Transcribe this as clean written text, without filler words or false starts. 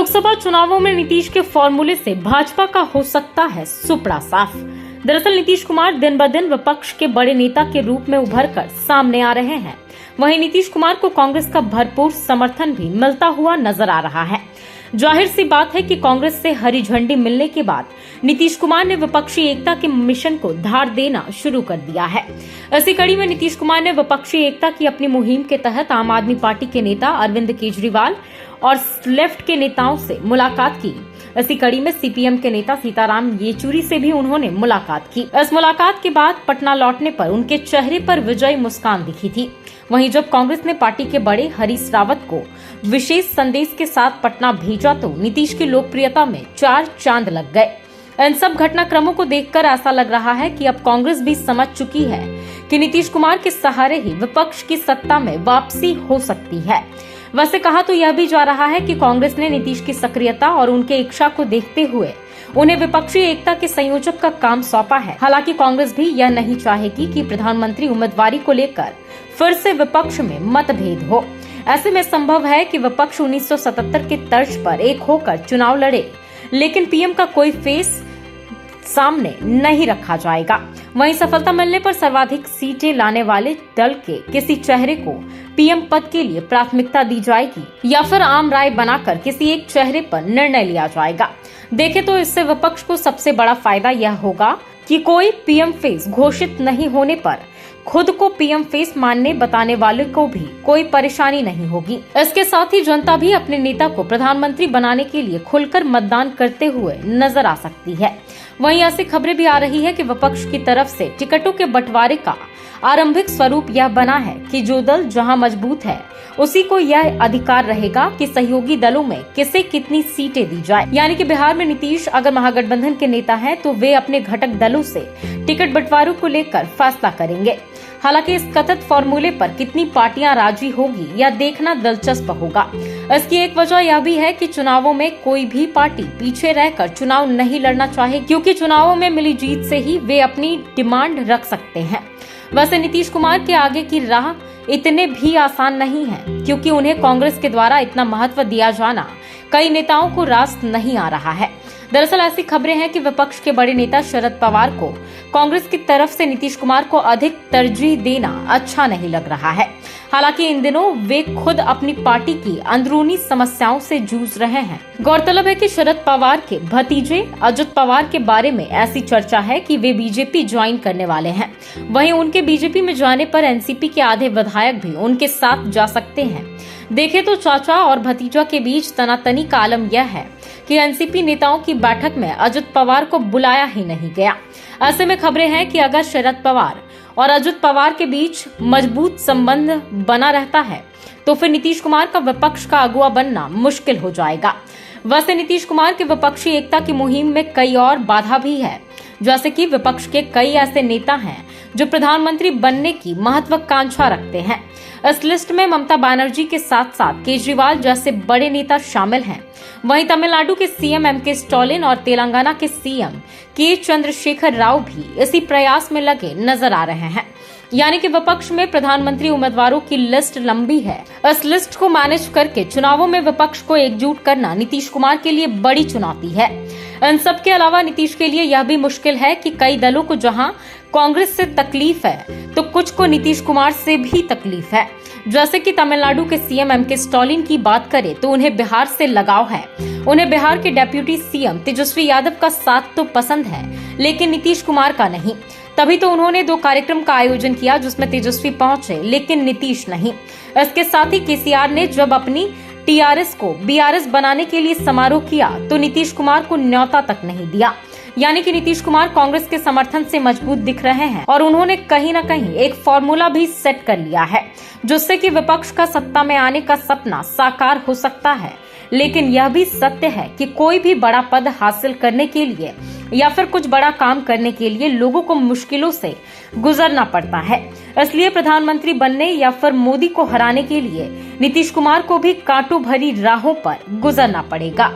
लोकसभा चुनावों में नीतीश के फॉर्मूले से भाजपा का हो सकता है सुपड़ा साफ। दरअसल नीतीश कुमार दिन ब दिन विपक्ष के बड़े नेता के रूप में उभरकर सामने आ रहे हैं। वहीं नीतीश कुमार को कांग्रेस का भरपूर समर्थन भी मिलता हुआ नजर आ रहा है। जाहिर सी बात है कि कांग्रेस से हरी झंडी मिलने के बाद नीतीश कुमार ने विपक्षी एकता के मिशन को धार देना शुरू कर दिया है। इसी कड़ी में नीतीश कुमार ने विपक्षी एकता की अपनी मुहिम के तहत आम आदमी पार्टी के नेता अरविंद केजरीवाल और लेफ्ट के नेताओं से मुलाकात की। इसी कड़ी में सीपीएम के नेता सीताराम येचुरी से भी उन्होंने मुलाकात की। इस मुलाकात के बाद पटना लौटने पर उनके चेहरे पर विजयी मुस्कान दिखी थी। वहीं जब कांग्रेस ने पार्टी के बड़े हरीश रावत को विशेष संदेश के साथ पटना भेजा तो नीतीश की लोकप्रियता में 4 चांद लग गए। इन सब घटनाक्रमों को देखकर ऐसा लग रहा है कि अब कांग्रेस भी समझ चुकी है कि नीतीश कुमार के सहारे ही विपक्ष की सत्ता में वापसी हो सकती है। वैसे कहा तो यह भी जा रहा है कि कांग्रेस ने नीतीश की सक्रियता और उनके इच्छा को देखते हुए उन्हें विपक्षी एकता के संयोजक का काम सौंपा है। हालांकि कांग्रेस भी यह नहीं चाहेगी कि प्रधानमंत्री उम्मीदवारी को लेकर फिर से विपक्ष में मतभेद हो। ऐसे में संभव है कि विपक्ष 1977 के तर्ज पर एक होकर चुनाव लड़े, लेकिन पीएम का कोई फेस सामने नहीं रखा जाएगा। वहीं सफलता मिलने पर सर्वाधिक सीटें लाने वाले दल के किसी चेहरे को पीएम पद के लिए प्राथमिकता दी जाएगी या फिर आम राय बनाकर किसी एक चेहरे पर निर्णय लिया जाएगा। देखें तो इससे विपक्ष को सबसे बड़ा फायदा यह होगा कि कोई पीएम फेस घोषित नहीं होने पर खुद को पीएम फेस मानने बताने वाले को भी कोई परेशानी नहीं होगी। इसके साथ ही जनता भी अपने नेता को प्रधानमंत्री बनाने के लिए खुलकर मतदान करते हुए नजर आ सकती है। वहीं ऐसी खबरें भी आ रही है कि विपक्ष की तरफ से टिकटों के बंटवारे का आरंभिक स्वरूप यह बना है कि जो दल जहां मजबूत है उसी को यह अधिकार रहेगा कि सहयोगी दलों में किसे कितनी सीटें दी जाए। यानी कि बिहार में नीतीश अगर महागठबंधन के नेता हैं तो वे अपने घटक दलों से टिकट बंटवारों को लेकर फैसला करेंगे। हालांकि इस कथित फॉर्मूले पर कितनी पार्टियां राजी होगी यह देखना दिलचस्प होगा। इसकी एक वजह यह भी है कि चुनावों में कोई भी पार्टी पीछे रहकर चुनाव नहीं लड़ना चाहे, क्योंकि चुनावों में मिली जीत से ही वे अपनी डिमांड रख सकते हैं। वैसे नीतीश कुमार के आगे की राह इतने भी आसान नहीं है, क्योंकि उन्हें कांग्रेस के द्वारा इतना महत्व दिया जाना कई नेताओं को रास नहीं आ रहा है। दरअसल ऐसी खबरें हैं कि विपक्ष के बड़े नेता शरद पवार को कांग्रेस की तरफ से नीतीश कुमार को अधिक तरजीह देना अच्छा नहीं लग रहा है। हालांकि इन दिनों वे खुद अपनी पार्टी की अंदरूनी समस्याओं से जूझ रहे हैं। गौरतलब है कि शरद पवार के भतीजे अजित पवार के बारे में ऐसी चर्चा है कि वे बीजेपी ज्वाइन करने वाले हैं। वहीं उनके बीजेपी में जाने पर एनसीपी के आधे विधायक भी उनके साथ जा सकते हैं। देखें तो चाचा और भतीजा के बीच तनातनी का आलम यह है कि एनसीपी नेताओं की बैठक में अजित पवार को बुलाया ही नहीं गया। ऐसे में खबरें हैं कि अगर शरद पवार और अजित पवार के बीच मजबूत संबंध बना रहता है तो फिर नीतीश कुमार का विपक्ष का अगुवा बनना मुश्किल हो जाएगा। वैसे नीतीश कुमार के विपक्षी एकता की मुहिम में कई और बाधा भी है, जैसे कि विपक्ष के कई ऐसे नेता हैं जो प्रधानमंत्री बनने की महत्वाकांक्षा रखते हैं। इस लिस्ट में ममता बनर्जी के साथ साथ केजरीवाल जैसे बड़े नेता शामिल हैं। वहीं तमिलनाडु के सीएम एमके स्टालिन और तेलंगाना के सीएम के चंद्रशेखर राव भी इसी प्रयास में लगे नजर आ रहे हैं। यानी कि विपक्ष में प्रधानमंत्री उम्मीदवारों की लिस्ट लंबी है। इस लिस्ट को मैनेज करके चुनावों में विपक्ष को एकजुट करना नीतीश कुमार के लिए बड़ी चुनौती है। इन सब के अलावा नीतीश के लिए यह भी मुश्किल है कि कई दलों को जहां कांग्रेस से तकलीफ है तो कुछ को नीतीश कुमार से भी तकलीफ है। जैसे कि तमिलनाडु के सीएम एमके स्टालिन की बात करें तो उन्हें बिहार से लगाव है। उन्हें बिहार के डेप्यूटी सीएम तेजस्वी यादव का साथ तो पसंद है, लेकिन नीतीश कुमार का नहीं। तभी तो उन्होंने 2 कार्यक्रम का आयोजन किया जिसमें तेजस्वी पहुंचे लेकिन नीतीश नहीं। इसके साथ ही केसीआर ने जब अपनी टीआरएस को बीआरएस बनाने के लिए समारोह किया तो नीतीश कुमार को न्योता तक नहीं दिया। यानी कि नीतीश कुमार कांग्रेस के समर्थन से मजबूत दिख रहे हैं और उन्होंने कहीं न कहीं एक फॉर्मूला भी सेट कर लिया है जिससे कि विपक्ष का सत्ता में आने का सपना साकार हो सकता है। लेकिन यह भी सत्य है कि कोई भी बड़ा पद हासिल करने के लिए या फिर कुछ बड़ा काम करने के लिए लोगों को मुश्किलों से गुजरना पड़ता है। इसलिए प्रधानमंत्री बनने या फिर मोदी को हराने के लिए नीतीश कुमार को भी कांटों भरी राहों पर गुजरना पड़ेगा।